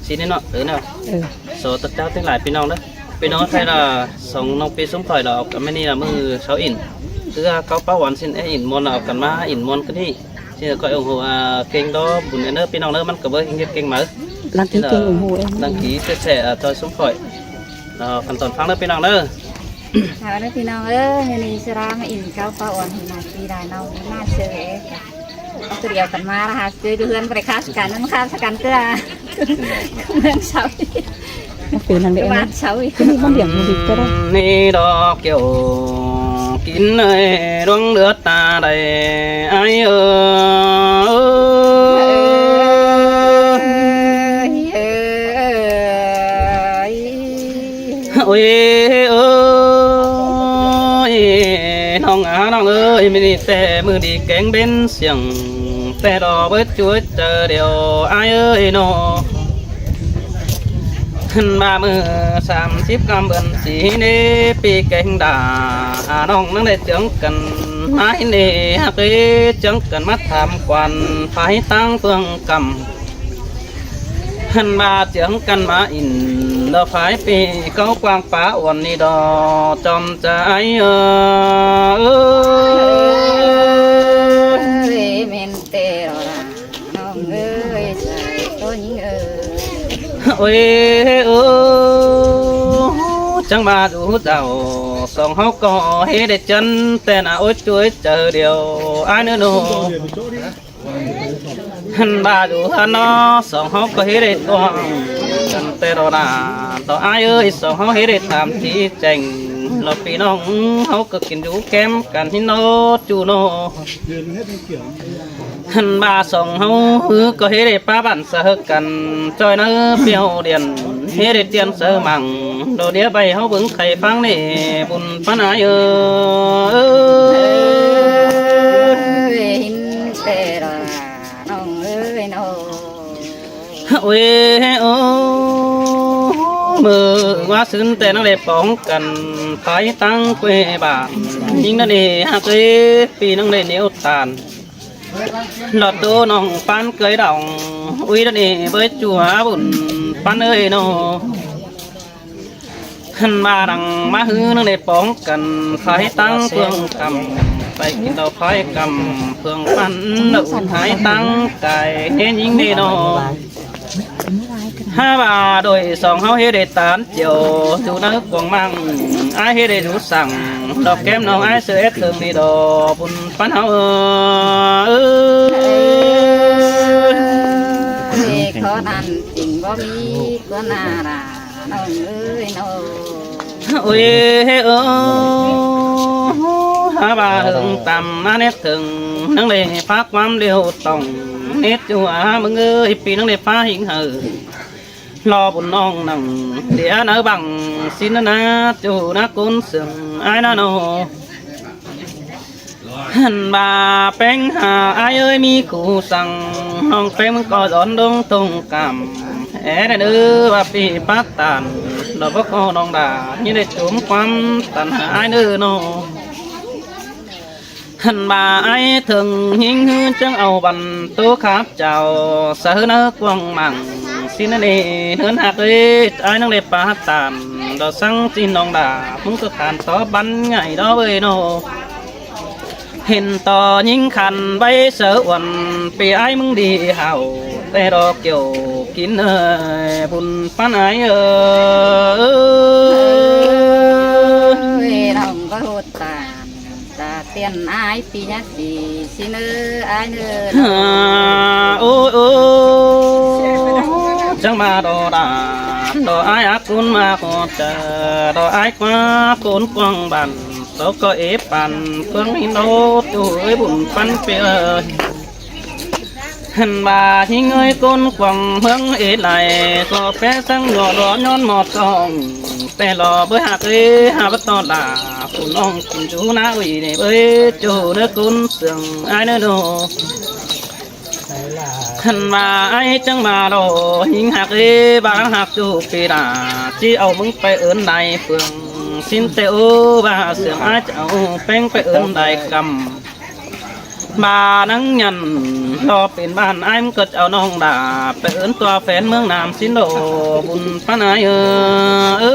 xin đến nọ tới nào số tất cả tiếng lại pin non đó pin non thay là sống nông pin sống khỏi là cái mini là mưa 6 in thứ cao bao hoàn xin in môn nào cần má in môn cái gì xin gọi ủng hộ kênh đó bùn nữa pin non nữa mình có với hình kênh mới đăng ký kênh ủng hộ em đăng ký chia sẻ cho sống khỏi phần toàn phăng nữa pin non nữa đó pin non ơi này sẽ ra mà in cao bao hoàn thì là pin đài nonน่าเชื่อตัวเดียวกันมาละฮะเจอเดือนไปค้าสกันนั่นค้าสกันก็เมืองเสาเป็นนั่นเองนะนี่มันเดี่ยวมันดีก็ได้นี่ดอกเกี่ยวกินเลยดวงเลือดตาใดไอ้โอ้ยน้องน้องเอ้ยไม่ได้แต่มือดีแกงเป็นเสียงแต่ดอกเบิดช่วยเจอเดียวไอ้เอ้ยน้องba mươi 30 năm bận xí nê pi canh đà nong nắng để chẳng cần mái nê cái chẳng cần mắt tham quan phải tăng phương cầm ba chẳng cần má in đó phải pi có quang phá uẩn đi đò trong trái ôi chẳng mà đủ giàu sòng hóc có hết để chân tên à ôi chuối chờ điều ai nữa nô bà đủ nó sòng hóc có hết để toang chân tên đó là đó ai ơi sòng hóc hết để làm chi chành lọ pì nong hóc cực kiến chú kém cần hin nó chú nô bà sòng hóc có hết để phá bản sợ cần chơi nó phiêu điền hết để tiền sợ mằng đồ đĩa bay hóc vững khay phăng này bùn phán ai ơi mưa quá sướng tên nó đẹp bóng cần phải tăng quê bản nhưng nó để hạ cái vì nó để nếu tàn lọt tô nòng pan cưới đồng uy nó để với chùa bùn pan ơi nó ba đằng má hư nó đẹp bóng cần phải tăng phương cầm phải kiếm đâu phải cầm phương pan đậu thái tăng cài hết những đi nó ha bà đôi sòng háo hết để tán chiều chú nó quăng mang ai hết để rú sằng đọc kem nào ai sửa ép thường đi đồ bùn phán háo khó ăn tình có mi có na là nó ơi nó ôi ha bà hưởng tầm á nét thường nắng để phát quam liều tổng nét chùa mừng ơi pi nắng để phá hình hờ lo bùn non nằng để nở bằng xin na chủ na côn sừng ai na nô bà bén hà ai ơi mi cụ sang hong bén có giòn đông tung cảm é đưa bà pi phát tàn đó có con non đà như để trốn quam tàn ai đưa nô bà ai thường hiến hư chẳng ầu bằng tố khắp chào sở nó quăng mặn xin nó đi hơn hạt ấy ai nó đẹp phá tàn đó sang tin non đà muốn có khăn to bắn ngày đó với nó hình to những khăn bay sợ quần vì ai muốn đi hào tê đó kiểu kín bùn phán ai lòng có hột tàn tiền ai phi nhát gì xin ai nữa ô chẳng mà đồ đà đồ ai ác cún mà có chờ đồ ai quá cún quăng bàn đâu có ép bàn phương hình đâu tuổi bùn phân phía bà hình ơi con quăng hướng ít lại có phép sang nhỏ đó nhón một con tè lò với hạt ấy hạt bắt to là phụ nông cùng chú ná ủy để với chú nước cún sườn ai nữa đâu bà ai chẳng mà đồ hình hạt ấy bà đang hạt chú phi đà chỉ âu mừng phải ơn này phường xin tê ô bà sườn ai cháu phèn phải ơn đại cầm บ้านนังยันรอเป็นบ้านไอ้มันก็จะเอาน้องดาไปเอิ้นตัวแฟนเมืองนามสินโดบุญปานายเออ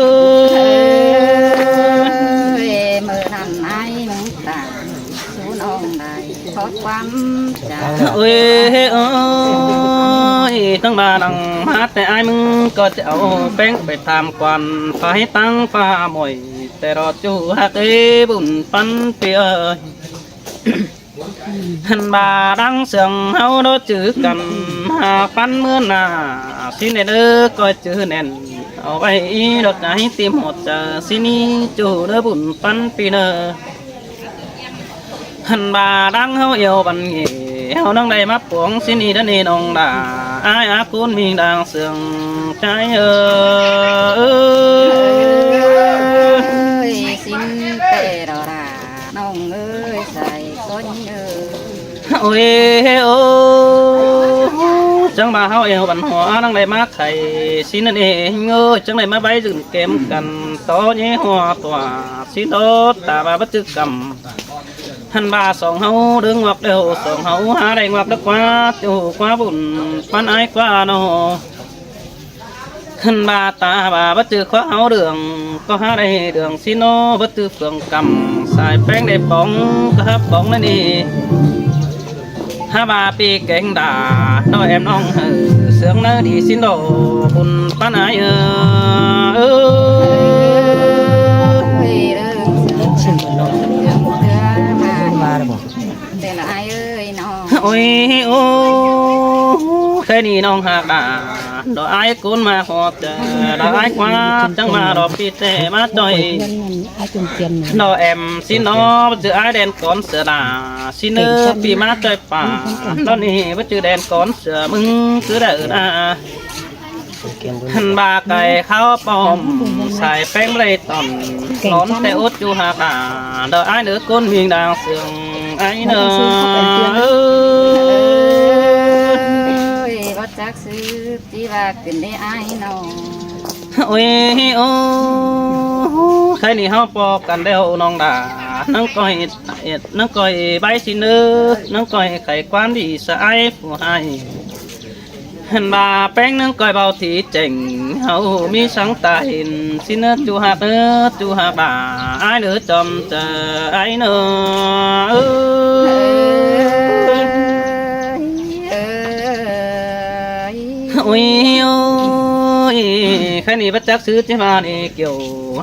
มือนั่นไอ้มึงตาสูน้องได้ขอความจาก เอ้ยเอ้ยทั้งบ้านนังมาแต่ไอ้มึงก็จะเอาแป้งไปทำกวนไปตั้งฟ้าหมอยแต่รอจูฮักเอ้บุญปันเปียหันบาดังเสียงเฮาโดจื้อกันหาปันเมื่อหน้าสิเนเด้อก็จื้อแน่นเอาไว้ดอกไหนติมหมดจะสินี้จูเด้อบุญปันปีเนอหันบาดังเฮาเอวบันเงเฮานั่งได้มาปวงสินี้เด้อนี่น้องดาอายอาคุณมีดังเสียงใจสินเตรอราน้องเอ้ยใส่ก้นโอ้ยโอ้จังมาเฮาเอวบันหัวนั่งได้มาไข่สินั่นเองเอ้ยจังได้มาใบจึงเกมกันต่อเยี่หัวตัวสิโดดตาบาบัจจึกกำหันบาสองเฮาดึงวักเดียวสองเฮาหาได้วักดักกว่าจู่กว่าบุญปันไอ้กว่าโนหันบาตาบาบัจจึกว่าเฮาเดืองก็หาได้เดืองสิโนบัจจึกเฟืองกำสายแป้งได้ป๋องก็ฮับป๋องนั่นนี่ฮาบาปีเก่งด่าน้อยแอมน้องเสืองเนื้อดีสินโดบุญปันไอ้ชิมมันเนาะมาแล้วบ่ เดี๋ยวไอ้เอ้ยน้อง โอ้ยโอ้เคยนี่น้องหักด่าดอกไอ้กุนมาหอบเจอดอกไอ้กว่าจังมาดอกปีแต่มาจ่อย เงินไอ้จนเตียน ดอกแอมสินอเจอไอ้แดนก่อนเสือด่าสิเนื้อปีมาจ่อยป่าตอนนี้ว่าจือแดนก่อนเสือมึงคือเด้อนะหันบาไก่ข้าวปอมใส่แป้งไรตอนร้อนแต่อดอยู่หากาเดอไอ้เนื้อก้นมีดาวเสียงไอ้เนื้อ ก็จักซื้อที่ว่าขึ้นได้ไอ้น้อง โอ้ยโอ้ใครนี่เฮาปอกันเดียวน้องดานังก้อยนังก้อยใบสิเนื้อนังก้อยไข่กวานดีสะไอผู้ให้หันบาแป้งนึงก้อยเบาทีเจ๋งเฮามีสังตาเห็นสิเนื้อจูหาเนื้อจูหาบ่าไอ้เนื้อจอมเจอไอ้เนื้อโอ้ยโอ้ยแค่นี้บัดจักซื้อที่มานี่เกี่ยว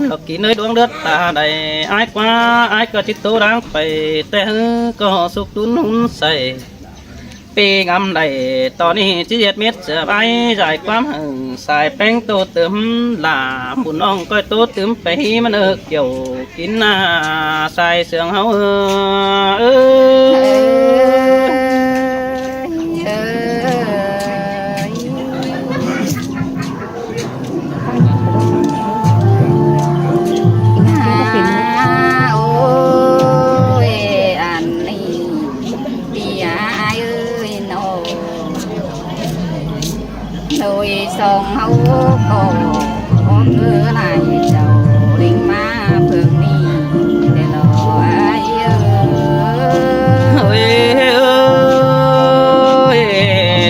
เรากินเนื้อดวงเลือดตาใดไอ้กว่าไอ้ก็ติดตัวรังไปแต่ก็สุกตุนหุ่นใส่ปีงำใดตอนนี้จีเด็ดเม็ดเสือใบใส่ความหึงใส่แป้งโตเติมหลาบุญน้องก็โตเติมไปมันเกี่ยวกินหน้าใส่เสืองเฮาสองเฮาก็ขอเมื่อไรเจ้าลิงมาเพื่อนี้แต่รอไอ้เอ้ย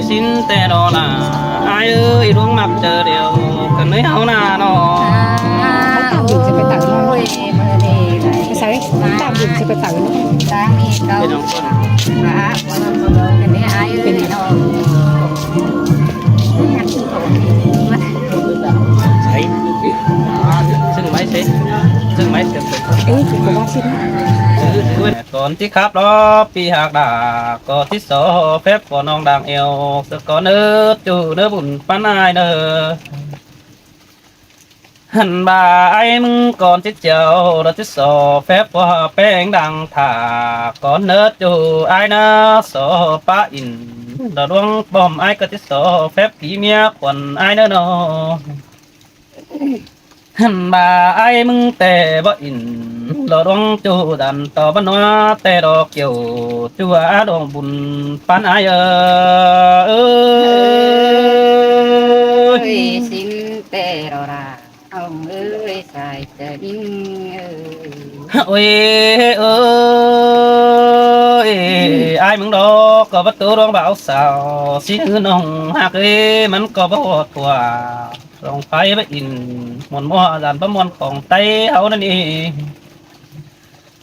สินแต่รอละไอ้เอ้ยดวงมักเจอเดียวกันไม่เอาหน้าเนาะอยู่จะไปตักน้อง เมื่อนี้ไร ใส่ตามอยู่จะไปตักน้อง ทางนี้เก่ามาเป็นนี้ไอ้เป็นน้องซึ่งไม่ใช่ซึ่งไม่เต็มเป็น เอ๊ะผมว่าสิก่อนที่ครับรอปีหักดาก่อนที่สอเพบก่อนน้องดังเอวสก่อนเนื้อจูเนื้อบุญปันไอเนื้อหันบ่าไอ้มึงก่อนที่เจ้าเราที่สอเพบว่าแป้งดังถ่าก่อนเนื้อจูไอ้เนื้อสอป้าอินเราดวงบอมไอ้ก็ที่สอเพบผีเมียขวัญไอ้เนื้อเนาะหันบ่าไอ้มึงแต่บ่อินเราดวงจูดันต่อบ้านว่าแต่ดอกเกี่ยวจัวดวงบุญปันไอ้สินแต่รอราเอาเอ้ยใส่จะดิ้งโอ้ยโอ้ย ai mừng đó có bắt tố đoan bảo sao xin hư nồng hạc ê mình có bắt hồ thua rong phái bất in một mua dàn bấm mônของtay hậu nên đi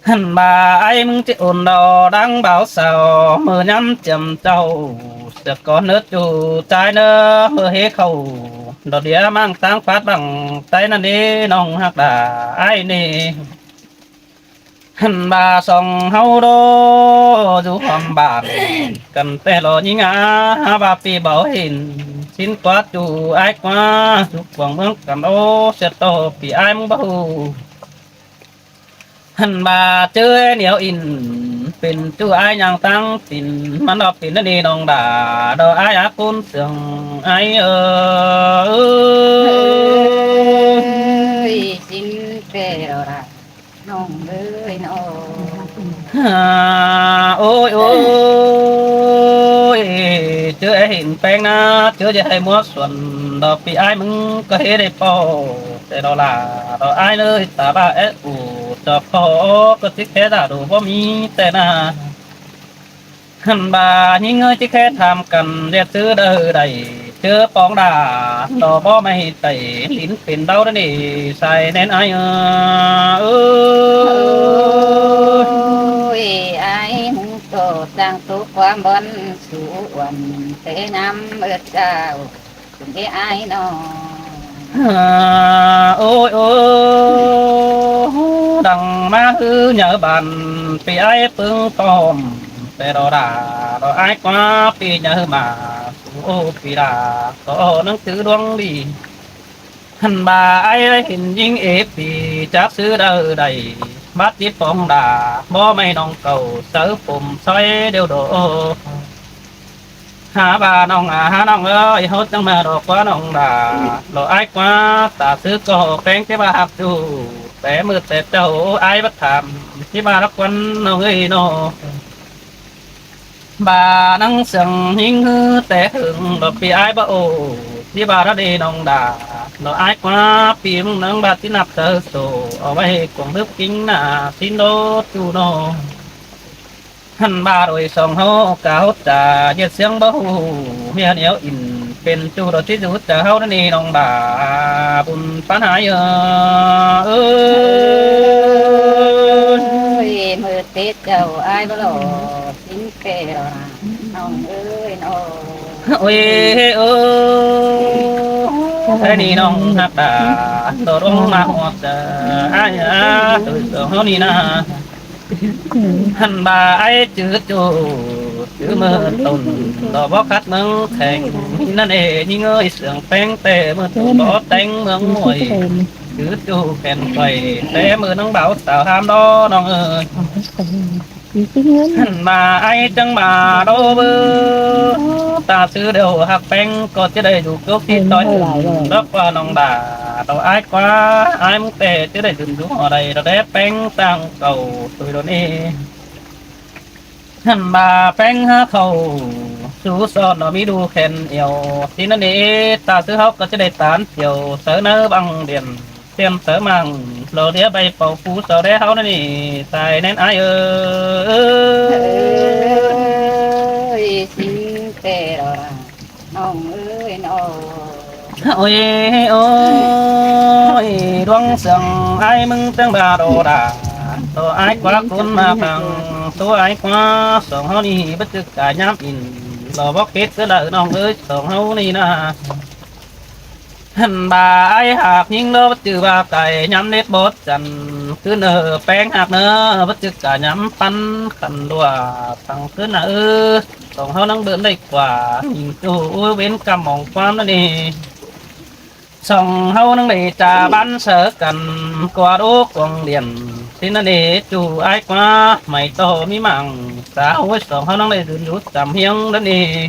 hẳn bà ai mừng chết ồn đò đang bảo sao mưa nhắm chầm trâu sẽ có nước chủ trái nữa mưa hế khẩu đò đĩa mang sáng phát bằng tay nên đi nồng hạc đà ai nè hẳn bà song hậu đô dù hòm bà cần tè lò nhí ngã bà pì bảo hình xin quá chủ ai quá chúc quảng mương cầm ô sẽ to pì ai mong bao hẳn bà chơi nhiều in pin chú ai nhang tăng pinมันđọc pin đi nong đà đò ai á côn sương ai ơi xin kể rồi nong ơi nó ôi ôi chưa hình phèn na chưaจะให้มัวส่วนดอกปีไอ้มึงก็เฮ็ดได้พอแต่ดอกล่ะดอกไอ้เลยตาบ้าเอ๊ะอูดอกพอก็สิแค่ดาดูบ่มีแต่นาหันบายิ่งเงยที่แค่ทำกันเรียกซื้อเด้อใดเจอปองดาดอกบ่ไม่ไต่ลิ้นเป็นเดาได้นี่ใส่แน่นไอ้เออ ai muốn tổ sang sốความบนสู่อ้วนเตน้ำเบิดเจ้าถึงได้ai nó โอ้ยโอ้ดังมาฮือnhớ bànปีไอ้ปึงตอมแต่ดอดาดอไอ้กว่าปีnhớมาโอ้ปีดาก็หนังสือดวงดีหันบาไอ้เห็นยิงเอฟปีจักซื้อเด้อใดบัดจิตปองดาบ่ไม่น้องเก่าเสือผมซอยเดียวโดหาบาน้องหาน้องเอ้ยเฮาจังมาดอกว่าน้องดาดอกไอ้กว่าตาซื้อก็แป้งที่ว่าหักดูแต่มือแต่เจ้าไอ้บัดถามที่มารักวันน้องเอ้ยน้องbà nắng sừng hiên hư té hưởng đột bị ai baoที่bà đã đi nông đà nó ai quá phim nắng bà tin nạp tờ sổ ở đây quảng nước kính nà tin đô tu nô hẳn bà rồi sòng hô cả hốt trà nhiệt xiang bao miền yếu inเป็นจูดที่จุดจะเฮานั่นนี่น้องดาบุญปัญหาเออ ơi mưa tết dầu ai bao lò xin kể rồi nong ơi nó โอ้ยเออไอ้นี่น้องหักดาตัวร้องมาหัวจะอ้ายตัวเฮานี่นะหันบาไอ้จืดจูจื้อมือตุนดอกบ่คัดเมืองแข่งนั่นเองยิ่งเอ้ยเสียงแป้งแต่มือตุนบ่แต่งเมืองมวยจืดจูแก่นไปแต่มือน้องเบาสาวทามดอน้องเอ้ยหันมาไอ้จังมาโดเบอตาซื้อเดียวหักแป้งก็จะได้ดูกที่ต้อยรักว่าน้องด่าเราไอ้กว่าไอ้มึงแต่จะได้ดื่มดูอะไรเราได้แป้งตั้งเก่าตัวโดนเอหันมาแป้งหาเขาสู้สอนเรามีดูแขนเอวที่นั่นเองตาซื้อเขาก็จะได้ตานเที่ยวเสือเนื้อบังเดียนเตรียมเสือมังเราเดี๋ยวไปเป่าฟูเสือได้เขานั่นนี่ใส่แน่นไอơi xin kể rồi nong ơi nó โอ้ยโอ้ยดวงเสียงไอ้มึงเสียงบาโดดาตัวไอ้กว่าคนมาฟังตัวไอ้กว่าสองเฮานี่บัดจึกกะย้ำอินเราบอกเก็ดก็ได้น้องเอ้ยสองเฮานี่นะหันบาไอ้หักยิงเราบัดจึกว่าไก่ย้ำเล็ดบดจันคือเนอแป้งหักเนอบัดจึกกะย้ำปันขันดัวฟังคือน่ะสองเฮานั่งเดินได้กว่ายิงจูเว้นกำมองความนั่นเอง song hâu nâng để trà bán sở cần qua đố quăng liền xin nó để chủ ai qua mày to mi mảng xã hội song hâu nâng để dừng rút tầm hiếng đến đi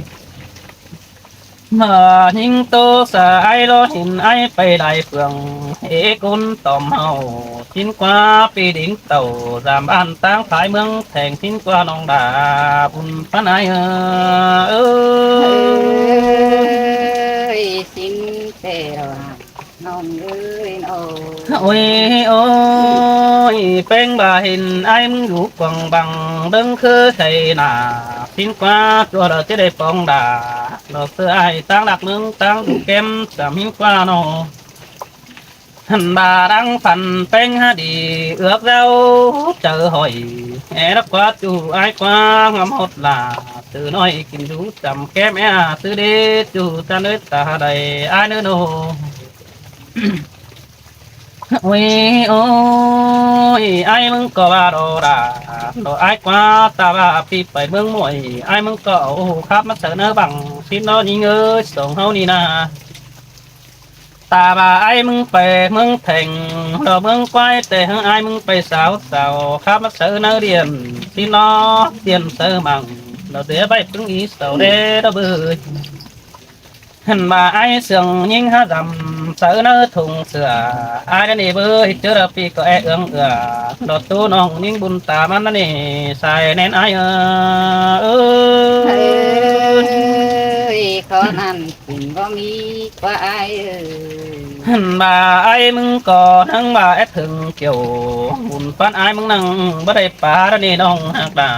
mà nhưng tô sợ ai lo hình ai bay đại phường ế côn tòm hậu xin qua pi đỉnh tàu giảm an tăng phải mương thành xin qua nòng đà bùn phán ai ơi xin kể rồi น้องเอ้ยโอ้ โอ้ยโอ้ยเป็นบ่าเห็นไอ้มึงอยู่กวางบังดึงคือใส่หน้าพินกว่าตัวเราจะได้ปองด่าเราเสื้อไอ้ตั้งหลักมึงตั้งดูเกมสามิงกว่าโนหันบาดังฝันเป็นฮะดีเอือกเราเจอหอยแอรักกว่าจูไอ้กว่างำหดลาตื่นน้อยกินดูจำแก้มแม่ตื่นเดจูจันเลยตาใดไอ้เนื้อโน โอ้ยโอ้ยไอ้มึงก็ว่าโดราโดไอ้กว่าตาว่าปีไปเมืองมวยไอ้มึงก็เอาครับมาเสนอบังสิน้อยิงเอ้ยส่งเฮานี่นาตาว่าไอ้มึงไปเมืองแทงเราเมืองควายแต่ให้ไอ้มึงไปสาวครับมาเสนอเรียนสิน้อเรียนเสอมังเราเดี๋ยวไปพึ่งอีเสาเด้อเบย hình mà ai sườn nhưng ha dầm sợ nó thùng sửa ai đã nề bơi chưa được vì có e ương đọt tu nong nhưng bùn tàมันnè xài nên aiยเขานั่นคุณบ่มีกว่าอายเอ้ย hình mà ai mừng có thằng bà ép thường kiểu bùn phát ai mừng năng bắt đây phá đã nè nong hạt đà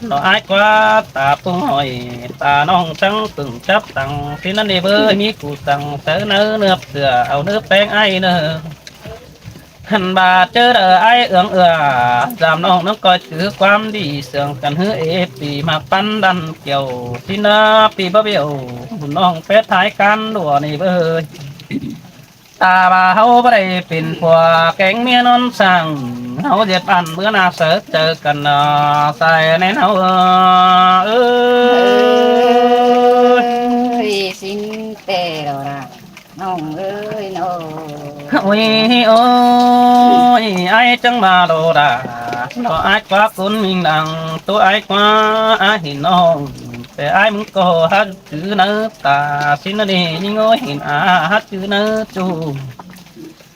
nó ai quá tà tung hỏi tà nong trắng từng chấp tăng thì nó nè bơi mi cụ tăng sớ nơ nướp sửa ao nướp bén ai nơ hình bà chớ đờ ai ương giảm nong nó coi chữความดีเสื่องกันเฮือเอปีมาปั้นดันเกี่ยวที่นาปีบ่เบี้ยวบุญน้องเป็ดท้ายกันดัวนี่เบ้ย ตาบ่าเฮาบ่ได้เป็นผัวแก๊งเมียนอนสั่งเฮาเจ็บอันเมื่อหนาเสิร์ชเจอกันใส่แน่นเฮาเอ้ย สินแต่เราละน้องเอ้ยน้อง โอ้ยโอ้ยไอ้จังมาโดดาเราไอ้กว่าคุณมิงดังตัวไอ้กว่าไอ้หินน้องแต่ไอ้มึงก็ฮัดจื้อเนื้อตาสินนี่ยิ่งโอ้ยหินฮัดจื้อเนื้อจู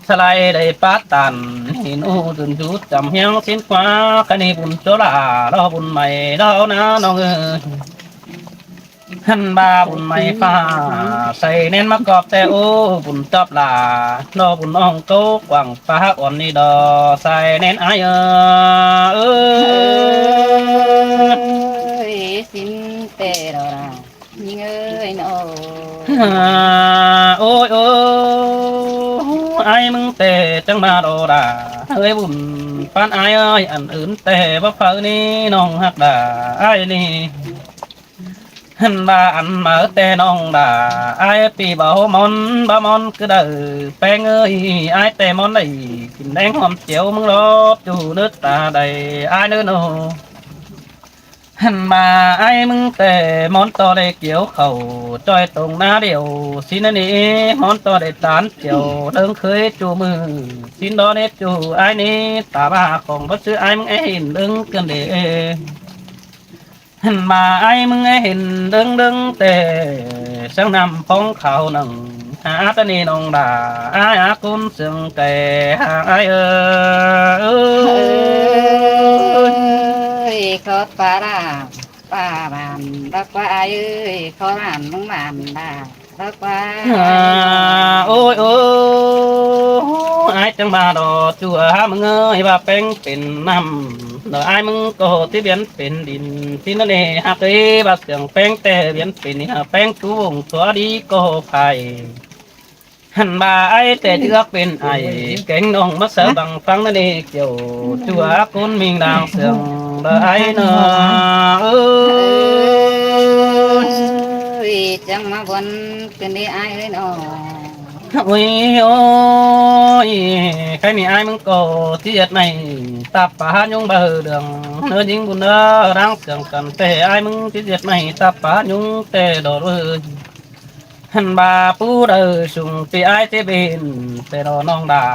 สไลด์ได้ปาตันหินอูดุนจุดจำเฮียงสิ้นกว่าคันนี้บุญโจลาเราบุญใหม่เรานะน้องเอ้ยหันบาบุญใหม่ฟ้าใส่เน้นมากอบแต่โอ้บุญจอบลาเราบุญน้องโตกว่างฟ้าอ่อนนี่ดอใส่เน้นอายเอ้ย สินแต่เราละยิงเอ้ยน้อง โอ้ยโอ้ไอ้มึงแต่จังมาโดดาเฮ้ยบุญปานไอ้เอ้ยอันอื่นแต่ว่าเฝ้านี่น้องหักดาไอ้นี่หันบาอันมาแต่น้องดาไอ้ปีบ่มอนบ่มอนคือเด้อแป้งเอ้ยไอ้แต่มอนได้กินแดงหอมเจียวมึงรบอยู่เนื้อตาใดไอ้เนื้อโน หันมาไอ้มึงแต่มอนต่อได้เกี่ยวเข่าจอยตรงหน้าเดียวสินนี่มอนต่อได้ตานเจียวเดิงเคยจูมือสินดอเนจูไอ้นี่ตาบ้าของบ่ซื้อไอ้มึงไอ้เห็นเดิงกันเดหันมาไอ้มึงไอ้เห็นเดิงแต่สังนำพองเขาหนังหาตะนีนองด่าไอ้อากุนเสียงแก่หาไอ้เอ้ยขอปลาร้าป้าบานรักว่าอายเอ้ยขอร้านมึงบานด่ารักว่า โอ้ยโอ้ไอ้จังมาดอจัวมึงเอ้ยว่าเป็นน้ำเดี๋ยวไอ้มึงก็ที่เบียนเป็นดินที่นั่นเองหากเอ้ว่าเสียงแป้งแต่เบียนเป็นนี่แป้งกูวงตัวดีก็ไผ่หันมาไอ้แต่เชือกเป็นไอ้แกงน้องมาเสือบังฟังนั่นเองเกี่ยวจัวคุณมิงดางเสียงเดี๋ยวไอ้เนาะ จังมาบนกันได้อายเอ้ยน้อง โอ้ยโอ้ยใครมีไอ้มึงก็ที่ยัดในตับป่ายงเบอเดืองเนื้อยิงบุญเนื้อร่างเสียงกันแต่ไอ้มึงที่ยัดในตับป่ายงแต่ดอดเลยหันบาปูเดอสุ่งตีไอ้เจบินแต่รอน้องด่า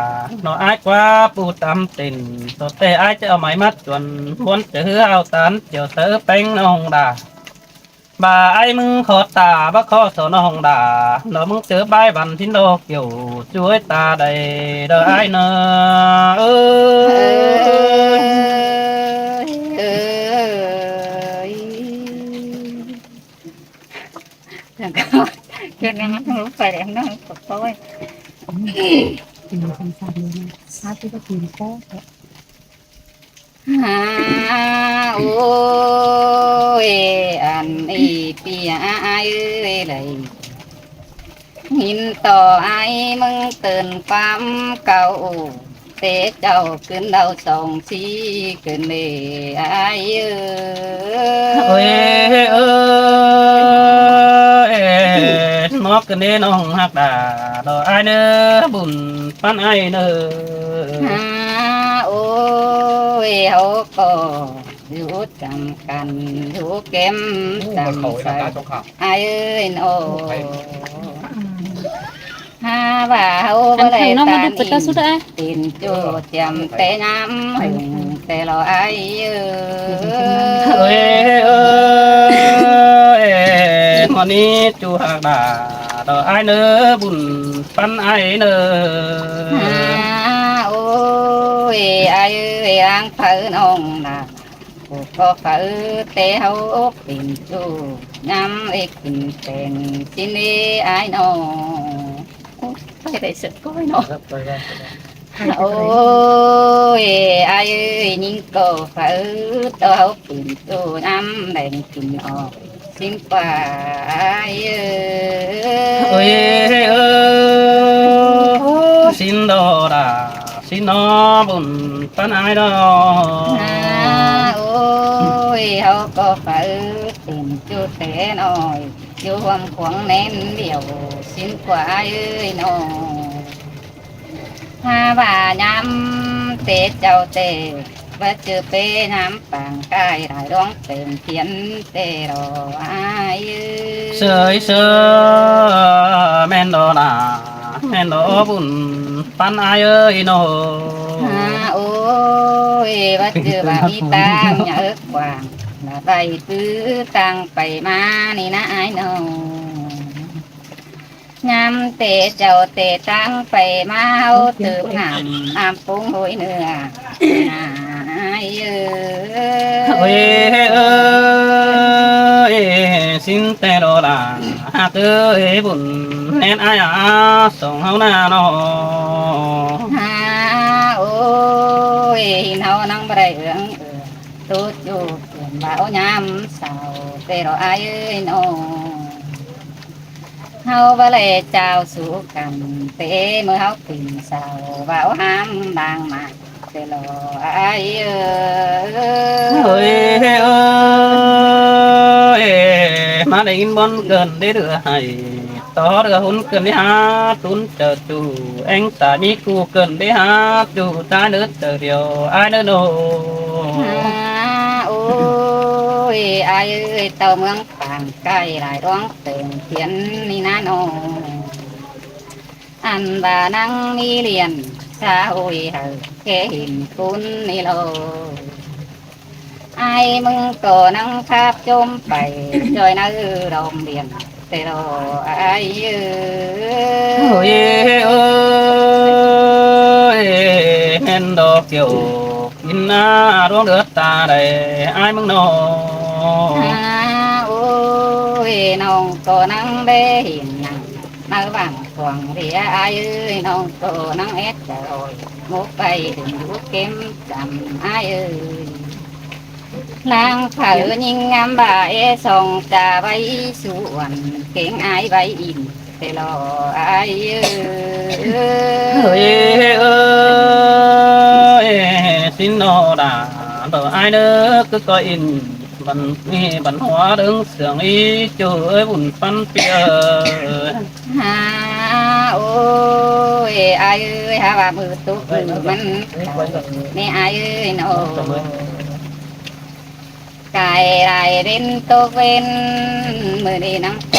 น้องไอ้กว่าปูตำตินตัวแต่ไอ้จะเอาไม้มัดจนวนเจอเอาตันเจียวเสือแป้งน้องด่า bà ai mừng khó tà bác khó sở nó hồng đà nó mừng chớ bài văn thiên đô kiểu chuối ta đầy đời ai nơ cái này nó không phải để nó không tôi เป็นคำสั่งเลยนะถ้าที่ก็กินก็ หาโอ้ยอันอีเปียเอ้ยเลยหินต่อไอ้มึงเตือนความเก่าเตะเจ้าขึ้นเราสองสีขึ้นเลยไอ้เอ้ยเอ้ยนอกกันเด้น้องฮักดาดอกไอ้เนื้อบุญปันไอ้เนื้อ หาโอ้ยเขาก็อยู่จำกันอยู่เก็มจำใส่ไอ้เอ้ยโอ้หาว่าเขาบ่ได้ตานีตินจูเตรียมแต่น้ำหึงแต่เราไอ้เอ้ยเอ้ยวันนี้จูหักดาดอกไอ้เนื้อบุญปันไอ้เนื้อ หาโอ้ยไอ้เอ้ยอังเพิ่นองน่ะกูก็เพิ่นแต่เขาตินจูน้ำเอกกินเป็นสินี่ไอ้น้องไปได้สุดก้อยเนาะ โอ้ยไอ้นิ่งก็ฝืนตัวปิ่นตัวน้ำแดงกินออกสิ้นป่าเอ้ยเอ้ยสินดอดาสินนอบุญปันไอ้ดอ โอ้ยเขาก็ฝืนติ่มจุดแต่น้อยอยู่ความขวางแน่นเดียวสิ้นกว่าเอ้ยน้องถ้าว่าย้ำเตะเจ้าเตะว่าเจอเป้น้ำปางกายได้ร้องเต็มเทียนเตะรอไอ้ เสยเสยแม่นดอดาแม่นดอบุญปันไอ้เอ้ยโน โอ้ยว่าเจอว่ามีตังเยอะกว่าละไปซื้อตังไปมานี่นะไอ้น้องงามเตะเจ้าเตะตังไปมาเอาตืบน้ำน้ำปุ้งหอยเนื้อไอ้เอ้ยเอ้ยสินแต่ดอดาหักเอ้ยบุญแน่นไอ้อาส่งเฮาหน้าน้อ โอ้ยเฮานั่งบ่ได้เอื้องตูดอยู่เปลี่ยนบ่าวยามเศร้าแต่เราอายเอ้ยน้องเฮาบ่ได้เจ้าสู่กันเตเมื่อเฮาปิ่นเศร้าบ่าวห้ามบางมาแต่เราอายเอ้ยเอ้ยมาได้ยินบนเกินได้เดือให้ต่อเดือหุ่นเกินได้หาตุนเจอจูเอ็งสามีกูเกินได้หาจูตาเนื้อเจอเดียวไอ้เนื้อโน โอ้ยอายเอ้ยเต่าเมืองปางใกล้หลายร้องเต็มเขียนนี่นะน้องอันบ่านั่งมีเรียนชาโอ้ยเฮาแค่เห็นคุณนี่โลไอ้มึงก็นั่งคาบจมไปจอยนั่งโรงเรียนแต่รอไอ้เอ้ยเอ้ยเห็นดอกเกี่ยวกินหน้าร้องเดือดตาได้ไอ้มึงนอ โอ้ยน้องก็นั่งได้เห็นนั่งนั่งบางขวางเรียไอ้น้องก็นั่งเอ็ดจะลอยมุกไปถึงลูกเก็มจำไอ้นางเผอยิงงามบ่าส่งจ่าใบสวนเก่งไอ้ใบอินแต่รอไอ้เอ้ยเอ้ยสินโนดาต่อไอ้เด้อก็ก็อินบันนี่บันหัวดึงเสียงอีจูเอ้ยบุญปันเปีย โอ้ยไอ้ฮาว่ามือตุ๊กมันนี่ไอ้โนกายไรเรินตกเว้นมือดีนังโต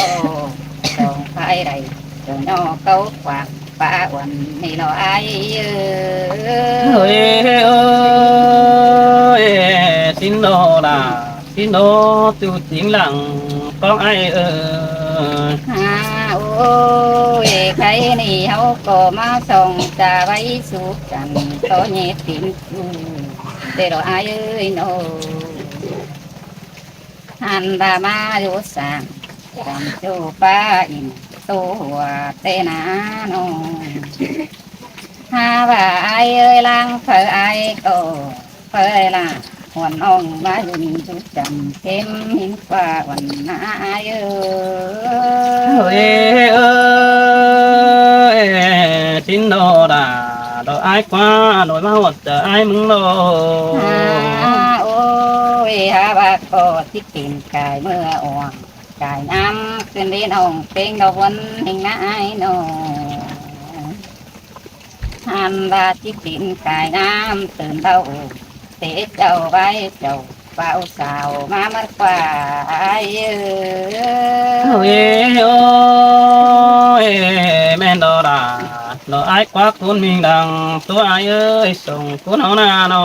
สองไฟไรเจ้าน้อเขาขวากป้าวันนี่เราไอ้เอ้ยเอ้ยสินโนดาสินโนตูจริงหลังของไอ้เอ้ยโอ้ยใครนี่เขาก็มาส่งจะไว้สุขกันโตเนตินเดี๋ยวไอ้โนหันรามาอยู่สามจำจูป้าอิน ตัวเตนาโนฮาว่าไอเอ้ยลางเผอไอก็เผอละหวนอ่องมาอยู่นี่ทุกจำเข้มหินฟ้าวันนาเอ้ เอ้ ย ยเอ้ยทิ้นโดดาดอกไอ้กว่าโดยมาหมดจะไอ้มึงโล โอ้ยฮาบาโกที่กินกายเมื่ออ่อนกายน้ำขึ้นดินองเป็นดอกวันแห่งนายโนฮันบาที่กินกายน้ำตื่นเต้าเตะเจ้าไว้เจ้าเฝ้าสาวมามัดฝ่ายเอ้ เอ้ ย ยโอ้ยแม่นดอดาดอกไอ้กว่าคุณมีดังตัวไอ้เอ้ยส่งคุณเอาหน้าน้อ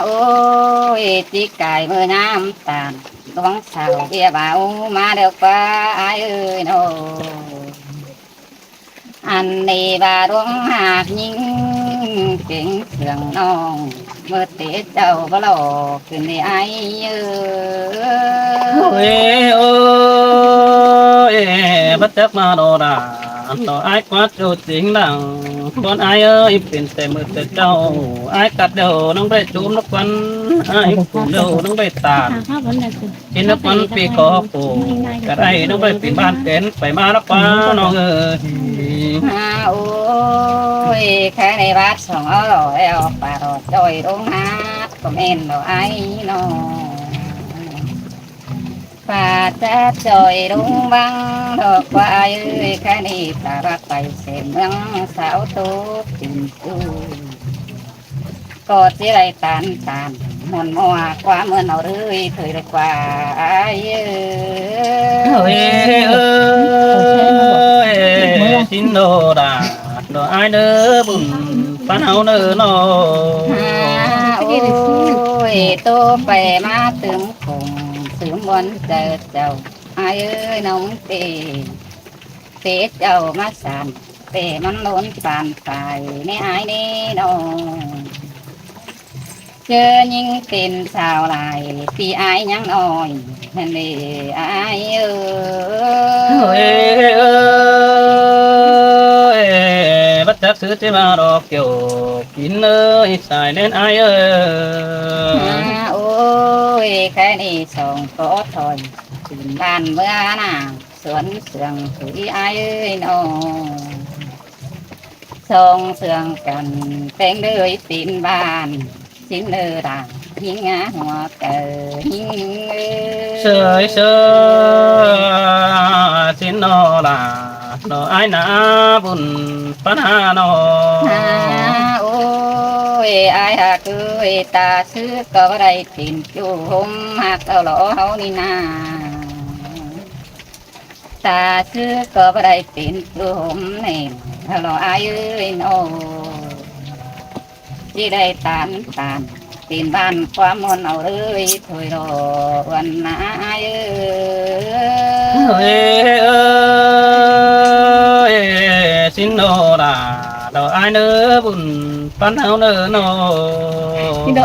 โอ้ยจีกายเมื่อน้ำตาลดวงสาวเบียบ่าวมาเดี๋ยวป้าเอ้ยโนอันนี้บาดวงหากยิงเก่งเสียงน้องเมื่อเตะเจ้าบ่หลอกขึ้นในไอ้เอ้ เอ้ ย ยโอ้ยบัดจักมาดอดาดอกไอ้กว่าจูจริงดังบนไอ้เอ้ยเป็นแต่มือแต่เจ้าไอ้กัดเดียวน้องได้จูมนักวันไอ้ผูเดียวน้องได้ตาด ข้าววันนั้นคือ กินนักวันปีขอปูกระไรน้องได้ปีบ้านเกินไปมานักว่าน้องเอ้ย โอ้ยแค่ในบ้านสองเอาหล่อแล้วป่าดอกจอยลงหาก็เอ็นดอกไอ้น้องป่าจะจอยลงบังดอกว่าเอ้ยแค่นี้ตารักไปเส้นเมืองสาวตูจินตูก็สิไรตันมนมัวกว่าเมื่อเอาเรื่อยถอยเลยกว่าไอ้เอ้ เอ้ย ย เอ้ยสินโดดาดอกไอ้เด้อบุญปันเอาเด้อน้อ โอ้ยโตไปมาถึงคงถึงบนเจอเจ้าไอ้เอ้ยน้องเตเจ้ามาสานเตมันล้นปานไปในไอ้นี่น้องเจอยิงเป็นสาวลายพี่ไอ้ยังน้อยนั่นเองไอ้เอ้ เอ้ ย ยเอ้ยบัดจักซื้อที่มาดอกเกี่ยวกินเอ้ยสายเล่นไอ้เอ้ย โอ้ยแค่นี้ส่งโตถอยถึงบ้านเมื่อน่ะสวนเสืองถุยไอ้เอ้ยน้องส่งเสืองกันแต่งเลยตีนบ้านสิ้นเลือด่างยิงหัวเกิดยิง เสยเสยสินนอลาดอกไอ้หนาบุญปัญหาน้อ โอ้ยไอ้หักเอ้ยตาซื้อก็บ่ได้ตินจูห่มหักเอาหล่อเฮานี่นาตาซื้อก็บ่ได้ตินจูห่มนี่เอาหล่อไอ้เอ้ยโนที่ได้ตานตีนบ้านความมนเอาเลยถอยรอวันนาเอ้ เอ้ ย ยเอ้ยสินนอลาดอกไอ้เด้อบุญปัญหาเด้อน้อ พี่โด